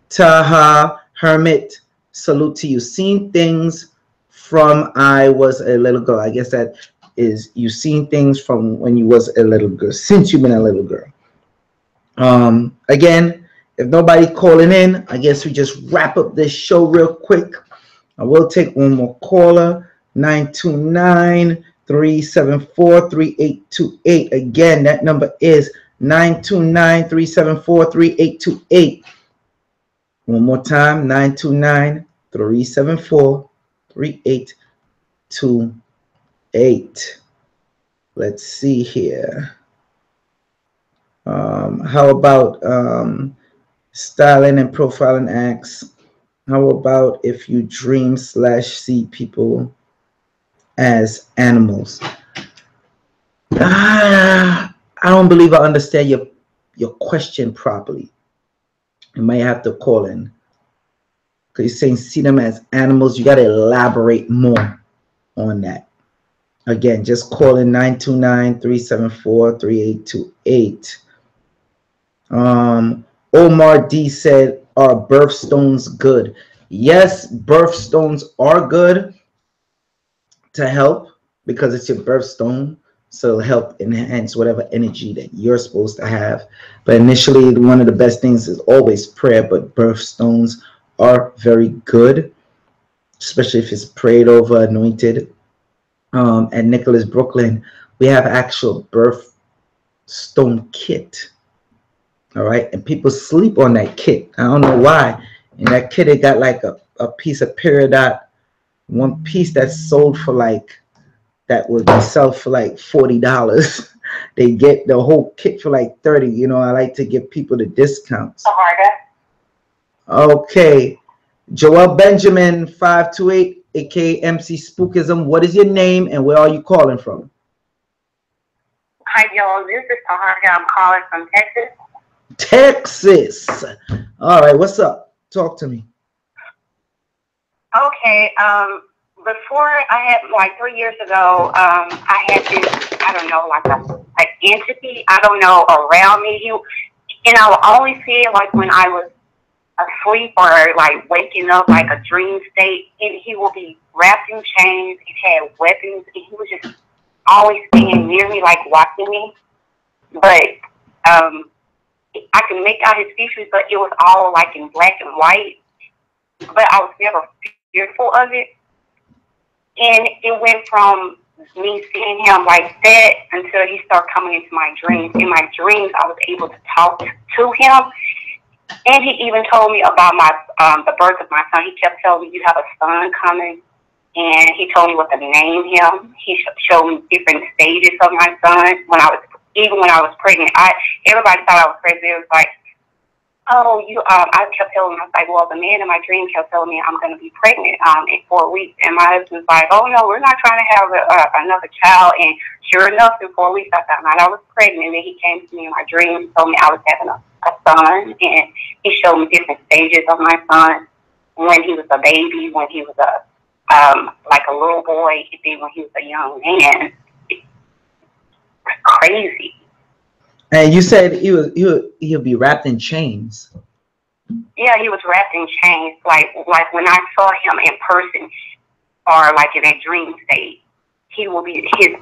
Taha Hermit. Salute to you. Seeing things from I was a little girl. I guess that is you seen things from when you was a little girl, since you've been a little girl. Again, if nobody calling in, I guess we just wrap up this show real quick. I will take one more caller, 929-374-3828. Again, that number is 929-374-3828. One more time, 929-374-3828. Let's see here. How about styling and profiling acts? How about if you dream / see people as animals? I don't believe I understand your question properly. You might have to call in. Because you're saying see them as animals. You got to elaborate more on that. Again, just call in 929-374-3828. Omar D said, are birthstones good? Yes, birthstones are good to help because it's your birthstone. So it'll help enhance whatever energy that you're supposed to have. But initially, one of the best things is always prayer, but birthstones are very good, especially if it's prayed over, anointed. At Nicholas Brooklyn, we have actual birthstone kit. All right, and people sleep on that kit. I don't know why. In that kit, it got like a piece of peridot, one piece that's sold for like, that would sell for like $40. They get the whole kit for like $30. You know, I like to give people the discounts. Okay, Joel Benjamin 528, aka MC Spookism. What is your name and where are you calling from? Hi, Joel. This is Taharka. I'm calling from Texas. Texas. All right, what's up? Talk to me. Okay. Before I had, like 3 years ago, I had this, I don't know, like an entity, I don't know, around me. And I would only see it like when I was asleep or like waking up, like a dream state. And he will be wrapped in chains. He had weapons. And he was just always staying near me, like watching me. But I can make out his features, but it was all like in black and white. But I was never fearful of it. And it went from me seeing him like that until he started coming into my dreams. In my dreams, I was able to talk to him. And he even told me about my the birth of my son. He kept telling me, you have a son coming. And he told me what to name him. He showed me different stages of my son. Even when I was pregnant, everybody thought I was crazy. It was like, oh, I kept telling him, I was like, well, the man in my dream kept telling me I'm going to be pregnant in 4 weeks. And my husband's like, oh, no, we're not trying to have another child. And sure enough, in 4 weeks, I found out I was pregnant. And then he came to me in my dream and told me I was having a son. And he showed me different stages of my son. When he was a baby, when he was like a little boy, and then when he was a young man. Crazy. And you said he'll be wrapped in chains. Yeah, he was wrapped in chains. Like when I saw him in person, or like in a dream state, his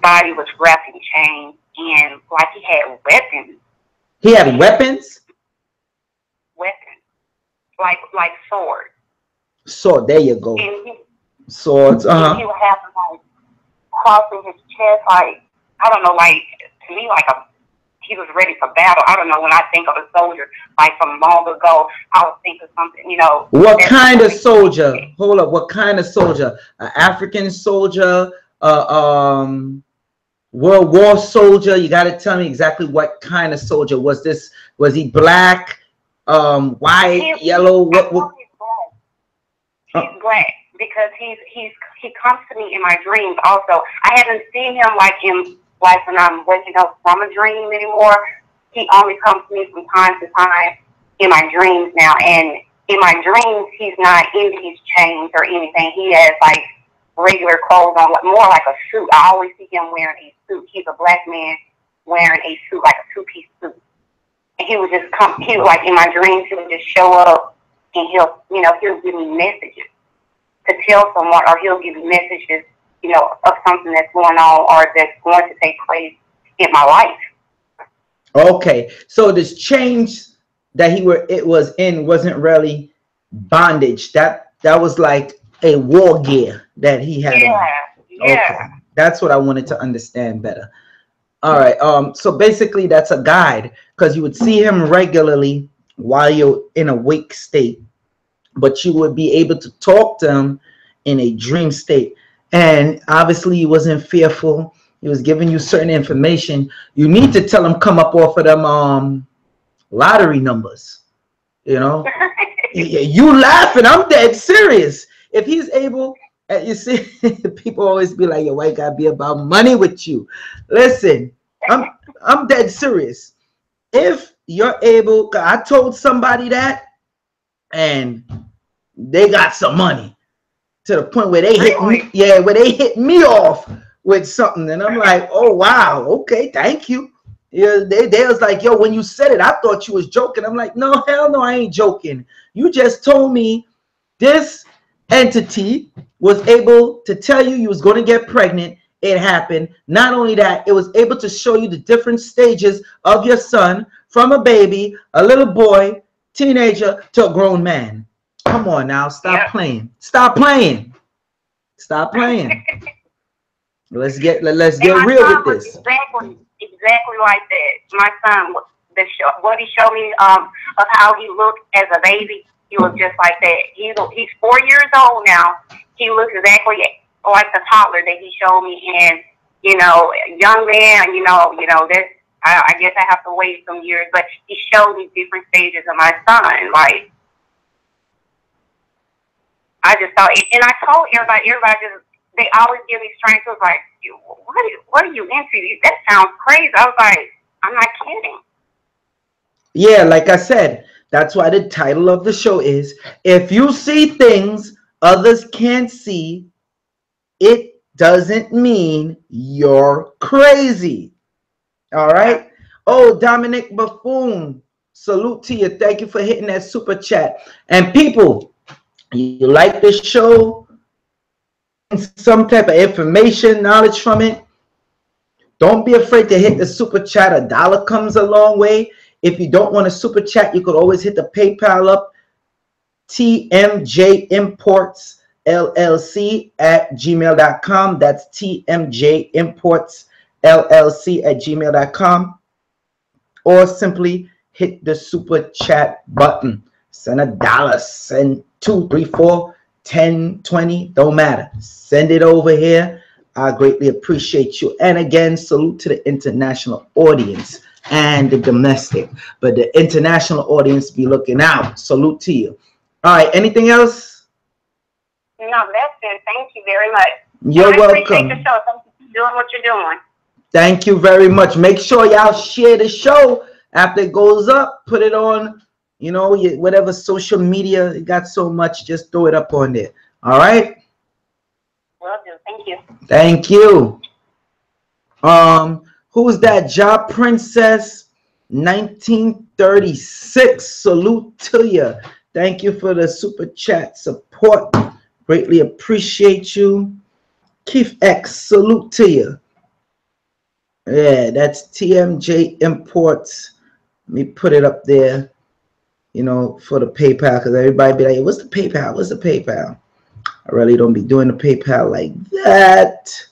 body was wrapped in chains, and like he had weapons. He had weapons. Weapons, like swords. Sword. There you go. Swords. And he would have like crossing his chest, like I don't know, like to me, like he was ready for battle. I don't know, when I think of a soldier, like from long ago, I would think of something, you know. What kind of soldier? Hold up. What kind of soldier? An African soldier? World War soldier? You got to tell me exactly what kind of soldier was this? Was he black, white, yellow? What? He's black because he comes to me in my dreams. Also, I haven't seen him like when I'm waking up from a dream anymore. He only comes to me from time to time in my dreams now. And in my dreams, he's not in his chains or anything. He has like regular clothes on, more like a suit. I always see him wearing a suit. He's a black man wearing a suit, like a two-piece suit. And he would just come. He would, like in my dreams, he would just show up and he'll give me messages. to tell someone, or he'll give you messages, you know, of something that's going on or that's going to take place in my life. Okay, so this change that it was in wasn't really bondage. That was like a war gear that he had on. Yeah. Okay, that's what I wanted to understand better. All right. So basically, that's a guide, because you would see him regularly while you're in a wake state, but you would be able to talk to him in a dream state. And obviously, he wasn't fearful. He was giving you certain information. You need to tell him come up off of them lottery numbers. You know, you laughing? I'm dead serious. If he's able, you see, people always be like, "Your white guy be about money with you." Listen, I'm dead serious. If you're able, I told somebody that, and they got some money to the point where they hit me. Yeah, where they hit me off with something, and I'm like, "Oh wow, okay, thank you." Yeah, they was like, "Yo, when you said it, I thought you was joking." I'm like, "No, hell no, I ain't joking. You just told me this entity was able to tell you was going to get pregnant. It happened. Not only that, it was able to show you the different stages of your son, from a baby, a little boy, teenager, to a grown man. Come on now, stop playing. Stop playing. Stop playing. Let's get real with this." Exactly like that. My son, what he showed me of how he looked as a baby, he was just like that. He's 4 years old now. He looks exactly like the toddler that he showed me. And you know, young man, you know, this. I guess I have to wait some years, but he showed me different stages of my son. Like, I just thought, and I told everybody just, they always give me strength. It was like, what are you into? That sounds crazy. I was like, I'm not kidding. Yeah, like I said, that's why the title of the show is, if you see things others can't see, it doesn't mean you're crazy. All right. Oh, Dominic Buffoon, salute to you. Thank you for hitting that super chat. And people, you like this show, some type of information, knowledge from it, don't be afraid to hit the super chat. $1 comes a long way. If you don't want a super chat, you could always hit the PayPal up, tmjimportsllc@gmail.com. That's tmjimportsllc@gmail.com. Or simply hit the super chat button. Send $1, send 2, 3, 4, 10, 20, don't matter. Send it over here. I greatly appreciate you. And again, salute to the international audience and the domestic. But the international audience be looking out. Salute to you. All right, anything else? No, that's it. Thank you very much. You're welcome. Appreciate the show. Thank you for doing what you're doing. Thank you very much. Make sure y'all share the show after it goes up. Put it on, you know, whatever social media. You got so much, just throw it up on there. All right? Will do. Thank you. Thank you. Who's that? Ja Princess 1936. Salute to you. Thank you for the super chat support. Greatly appreciate you. Keith X, salute to you. Yeah, that's TMJ Imports. Let me put it up there, you know, for the PayPal, because everybody be like, what's the PayPal? What's the PayPal? I really don't be doing the PayPal like that,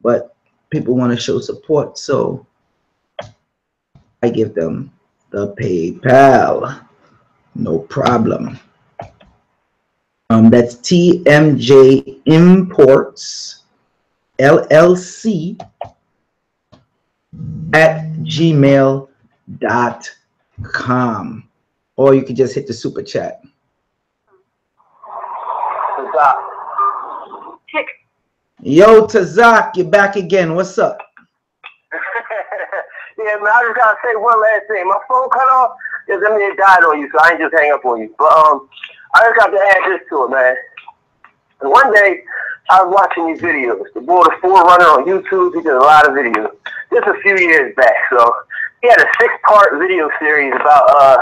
but people want to show support, so I give them the PayPal. No problem. That's TMJ Imports LLC @gmail.com, or you can just hit the super chat. Yo, Tazak, you're back again. What's up? Yeah, man, I just gotta say one last thing. My phone cut off. That means it died on you, so I ain't just hang up on you. But I just got to add this to it, man. And one day I was watching these videos. The boy, the Forerunner on YouTube, he did a lot of videos. Just a few years back. So he had a 6-part video series about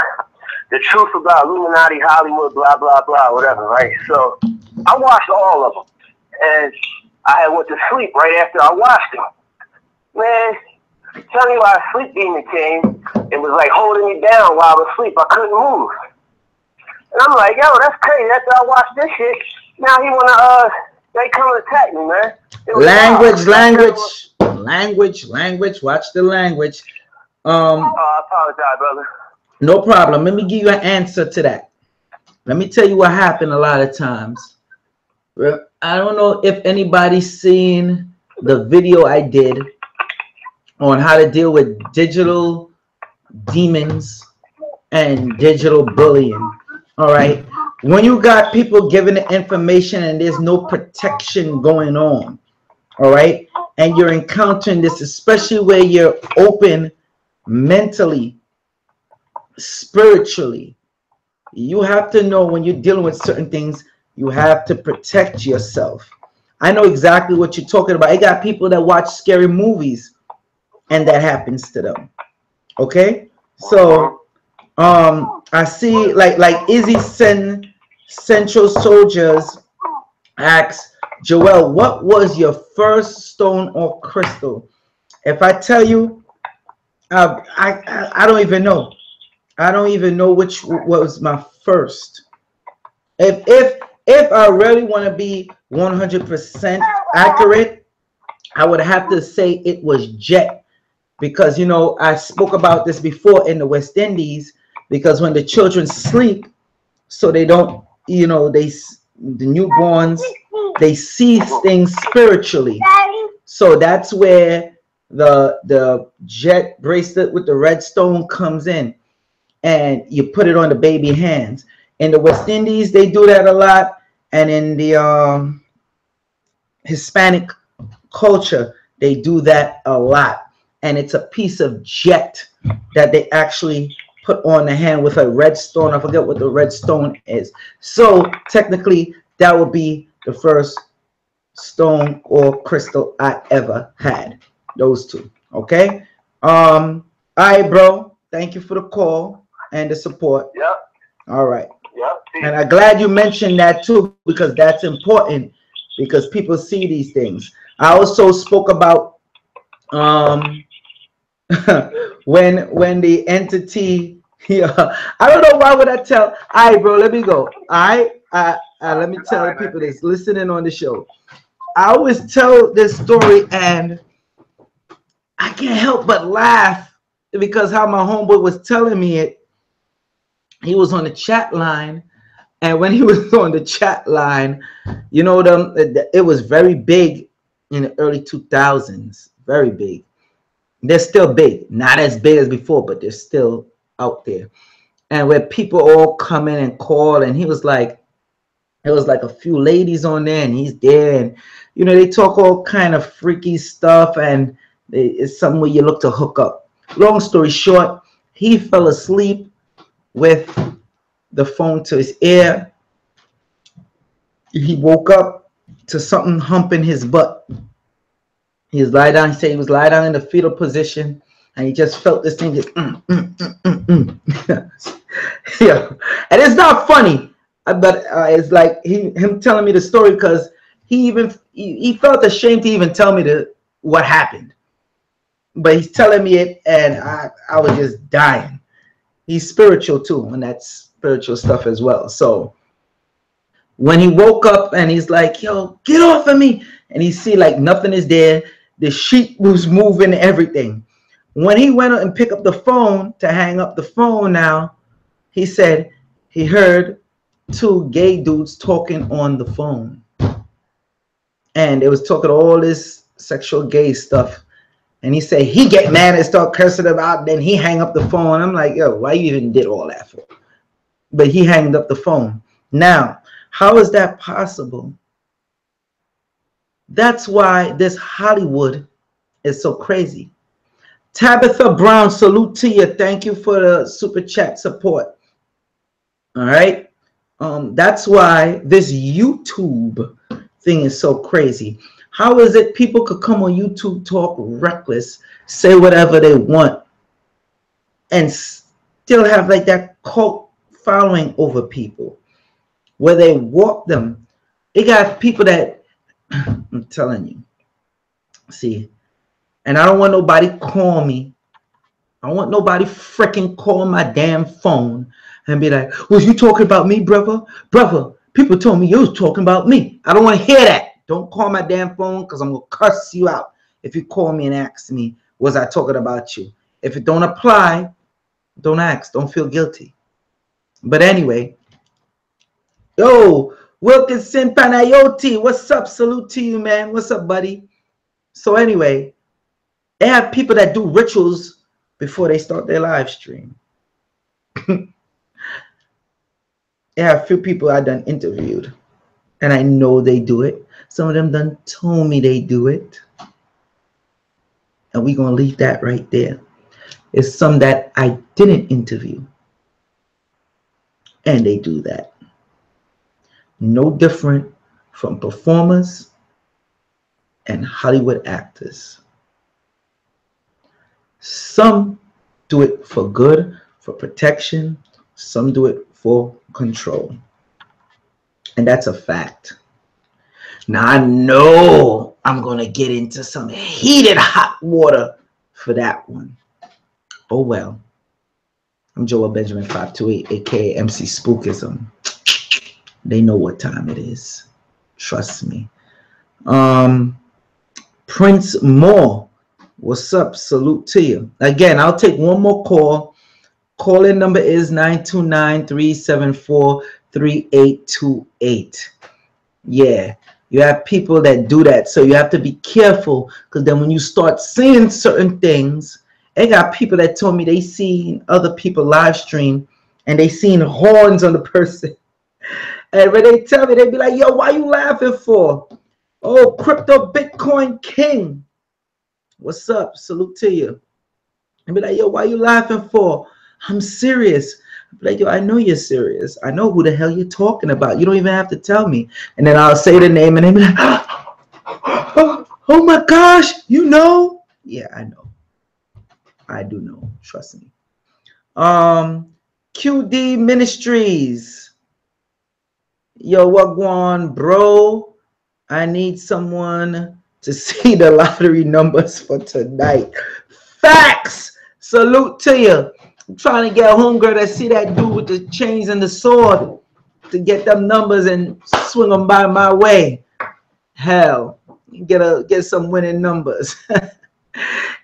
The Truth About Illuminati, Hollywood, blah, blah, blah, whatever, right? So I watched all of them. And I went to sleep right after I watched them. Man, tell me why a sleep demon came. It was like holding me down while I was asleep. I couldn't move. And I'm like, yo, that's crazy. After I watched this shit, now he wanna they come and attack me, man. Language. Watch the language. I apologize, brother. No problem. Let me give you an answer to that. Let me tell you what happened a lot of times. I don't know if anybody's seen the video I did on how to deal with digital demons and digital bullying. All right. When you got people giving the information and there's no protection going on, all right, and you're encountering this, especially where you're open mentally, spiritually, you have to know when you're dealing with certain things, you have to protect yourself. I know exactly what you're talking about. I got people that watch scary movies and that happens to them. Okay, so I see like Izzy Central Soldiers asks Joel, what was your first stone or crystal? If I tell you, I don't even know. I don't even know which was my first. If I really want to be 100% accurate, I would have to say it was jet, because you know I spoke about this before in the West Indies, because when the children sleep, so they don't, you know, the newborns, they see things spiritually. So that's where the jet bracelet with the red stone comes in, and you put it on the baby hands. In the West Indies, they do that a lot, and in the Hispanic culture, they do that a lot. And it's a piece of jet that they actually put on the hand with a red stone. I forget what the red stone is. So technically, that would be the first stone or crystal I ever had. Those two. Okay. All right, bro. Thank you for the call and the support. Yep. All right. Yep. And I'm glad you mentioned that too, because that's important, because people see these things. I also spoke about when the entity, yeah, I don't know why would I tell. All right, bro, let me go. Let me tell the people that's listening on the show. I always tell this story and I can't help but laugh, because how my homeboy was telling me it. He was on the chat line, and when he was on the chat line, you know, it was very big in the early 2000s, very big. They're still big, not as big as before, but they're still out there. And where people all come in and call, and he was like, it was like a few ladies on there, and he's there, and you know, they talk all kind of freaky stuff, and it's somewhere you look to hook up. Long story short, he fell asleep with the phone to his ear. He woke up to something humping his butt. He was lie down. He said he was lie down in the fetal position, and he just felt this thing just yeah. And it's not funny, but it's like him telling me the story, because he felt ashamed to even tell me what happened. But he's telling me it, and I was just dying. He's spiritual too, and that's spiritual stuff as well. So when he woke up and he's like, yo, get off of me, and he see like nothing is there, the sheet was moving, everything. When he went and picked up the phone to hang up the phone now, he said he heard two gay dudes talking on the phone, and they was talking all this sexual gay stuff. And he said he get mad and start cursing about, then he hang up the phone. I'm like, yo, why you even did all that for? But he hanged up the phone. Now, how is that possible? That's why this Hollywood is so crazy. Tabitha Brown, salute to you. Thank you for the super chat support. All right. That's why this YouTube thing is so crazy. How is it people could come on YouTube, talk reckless, say whatever they want, and still have like that cult following over people, where they walk them. They got people that, I'm telling you, see, and I don't want nobody call me. I don't want nobody freaking call my damn phone and be like, was you talking about me, brother? Brother, people told me you was talking about me. I don't want to hear that. Don't call my damn phone, because I'm going to cuss you out if you call me and ask me, was I talking about you? If it don't apply, don't ask. Don't feel guilty. But anyway, yo, Wilkinson Panayoti, what's up? Salute to you, man. What's up, buddy? So anyway, they have people that do rituals before they start their live stream. They have a few people I done interviewed, and I know they do it. Some of them done told me they do it. And we're going to leave that right there. It's some that I didn't interview, and they do that. No different from performers and Hollywood actors. Some do it for good, for protection. Some do it for control. And that's a fact. Now, I know I'm going to get into some heated hot water for that one. Oh, well. I'm Joel Benjamin 528, a.k.a. MC Spookism. They know what time it is. Trust me. Prince Moore, what's up? Salute to you. Again, I'll take one more call. Call-in number is 929-374-3828. Yeah, you have people that do that, so you have to be careful, because then when you start seeing certain things, I got people that told me they seen other people live stream and they seen horns on the person. And when they tell me, they be like, yo, why you laughing for? Oh, Crypto Bitcoin King. What's up? Salute to you. And be like, yo, why you laughing for? I'm serious. I'll be like, yo, I know you're serious. I know who the hell you're talking about. You don't even have to tell me. And then I'll say the name and they be like, oh my gosh, you know? Yeah, I know. I do know. Trust me. QD Ministries. Yo, what going, bro? I need someone to see the lottery numbers for tonight. Facts. Salute to you. I'm trying to get homegirl to see that dude with the chains and the sword to get them numbers and swing them by my way. Hell, get some winning numbers.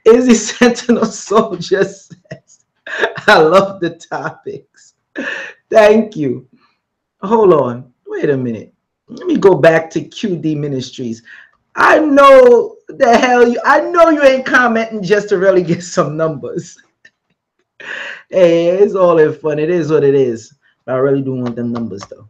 Izzy Sentinel Soldier says, I love the topics. Thank you. Hold on. Wait a minute. Let me go back to QD Ministries. I know the hell I know you ain't commenting just to really get some numbers. Hey, it's all in fun. It is what it is. But I really do want them numbers though.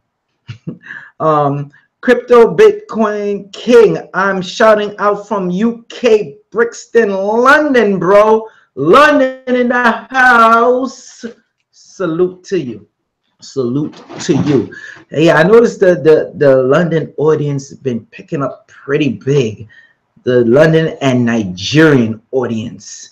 Crypto Bitcoin King. I'm shouting out from UK, Brixton, London, bro. London in the house. Salute to you. Salute to you. Yeah, I noticed the London audience has been picking up pretty big. The London and Nigerian audience.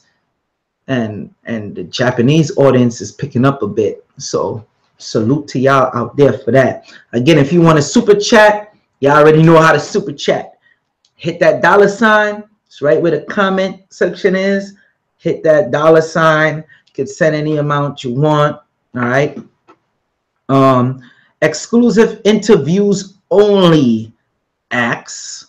And the Japanese audience is picking up a bit. So salute to y'all out there for that. Again, if you want to super chat, y'all already know how to super chat. Hit that $sign. It's right where the comment section is. Hit that $sign. You can send any amount you want. All right. Exclusive interviews only asks,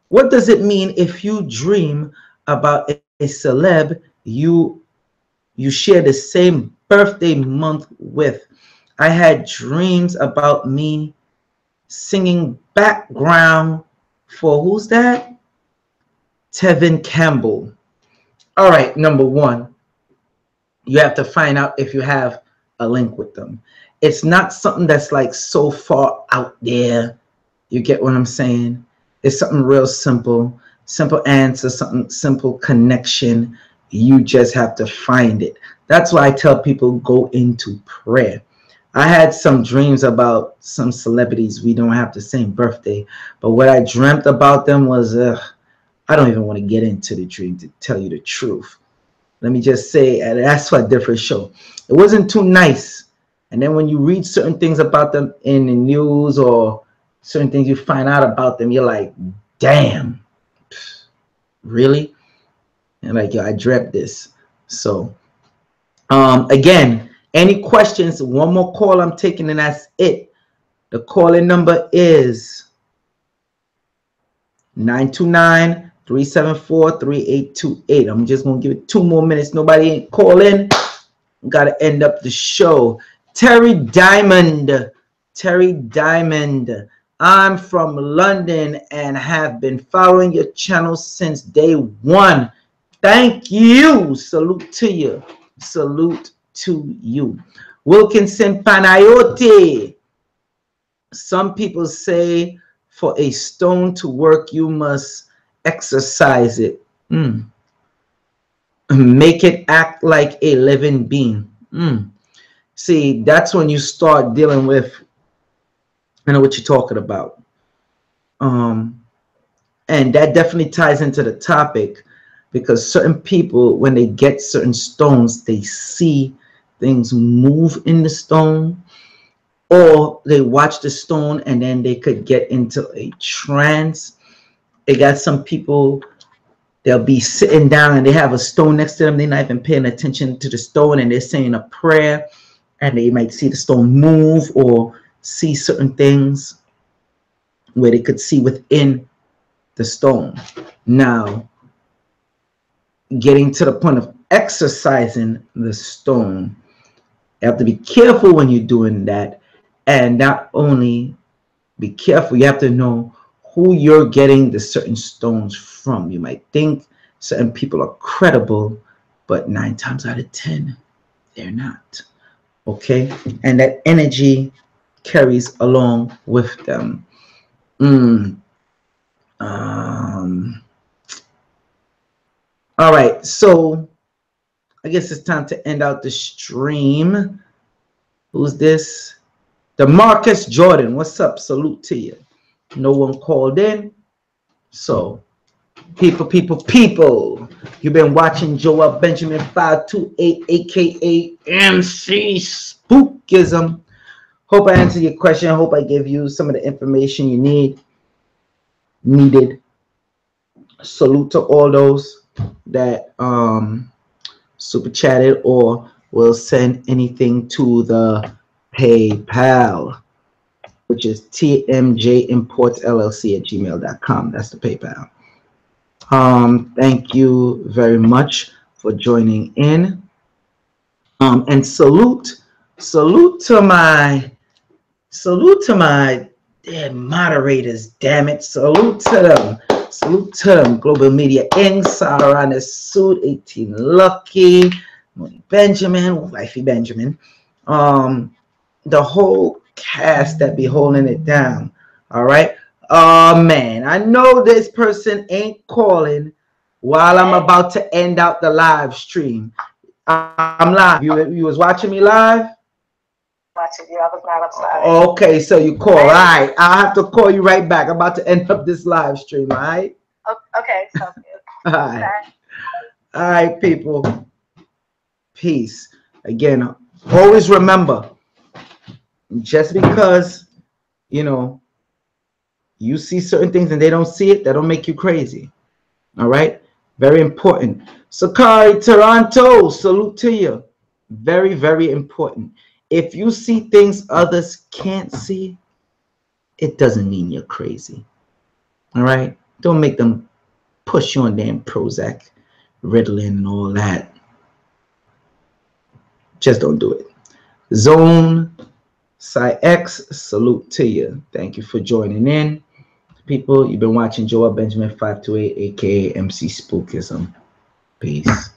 what does it mean if you dream about a celeb you share the same birthday month with? I had dreams about me singing background for, who's that? Tevin Campbell. All right, number one, you have to find out if you have a link with them. It's not something that's like so far out there. You get what I'm saying? It's something real simple. Simple answer, something simple connection. You just have to find it. That's why I tell people go into prayer. I had some dreams about some celebrities. We don't have the same birthday. But what I dreamt about them was, I don't even want to get into the dream, to tell you the truth. Let me just say, and that's for a different show. It wasn't too nice. And then when you read certain things about them in the news or certain things you find out about them, you're like, damn, really? And like, yo, I dreamt this. So again, any questions? One more call I'm taking, and that's it. The call-in number is 929-374-3828. I'm just gonna give it 2 more minutes. Nobody ain't calling. Gotta end up the show. Terry Diamond. I'm from London and have been following your channel since day 1. Thank you. Salute to you. Salute to you. Wilkinson Panayote. Some people say for a stone to work, you must exercise it. Make it act like a living being. See, that's when you start dealing with, I know what you're talking about. And that definitely ties into the topic, because certain people, when they get certain stones, they see things move in the stone, or they watch the stone and then they could get into a trance. They got some people, they'll be sitting down and they have a stone next to them. They're not even paying attention to the stone, and they're saying a prayer, and they might see the stone move or see certain things where they could see within the stone. Now, getting to the point of exercising the stone, you have to be careful when you're doing that. And not only be careful, you have to know who you're getting the certain stones from. You might think certain people are credible, but 9 times out of 10, they're not. Okay? And that energy carries along with them. All right, so I guess it's time to end out the stream. Who's this? DeMarcus Jordan, what's up? Salute to you. No one called in. So, people, you've been watching Joel Benjamin 528, aka MC Spookism. Hope I answered your question. I hope I gave you some of the information you needed. Salute to all those that super chatted or will send anything to the PayPal, which is tmjimportsllc@gmail.com. That's the PayPal. Thank you very much for joining in. And salute to my moderators, damn it. Salute to them. Global Media Inc., Sarah on the suit, 18 Lucky, Benjamin, Wifey Benjamin. The whole cast that be holding it down. All right. Oh man, I know this person ain't calling while I'm about to end out the live stream. I'm live. You was watching me live? Watching you. I was not upside. Okay, so you call. All right. I'll have to call you right back. I'm about to end up this live stream. All right. Okay. Sounds good. All right. All right, people. Peace. Again, always remember, just because, you see certain things and they don't see it, that don't make you crazy. All right? Very important. Sakari Toronto, salute to you. Very, very important. If you see things others can't see, it doesn't mean you're crazy. All right? Don't make them push you on damn Prozac, Ritalin, and all that. Just don't do it. Zone Psy X, salute to you. Thank you for joining in. People, you've been watching Joel Benjamin 528, aka MC Spookism. Peace.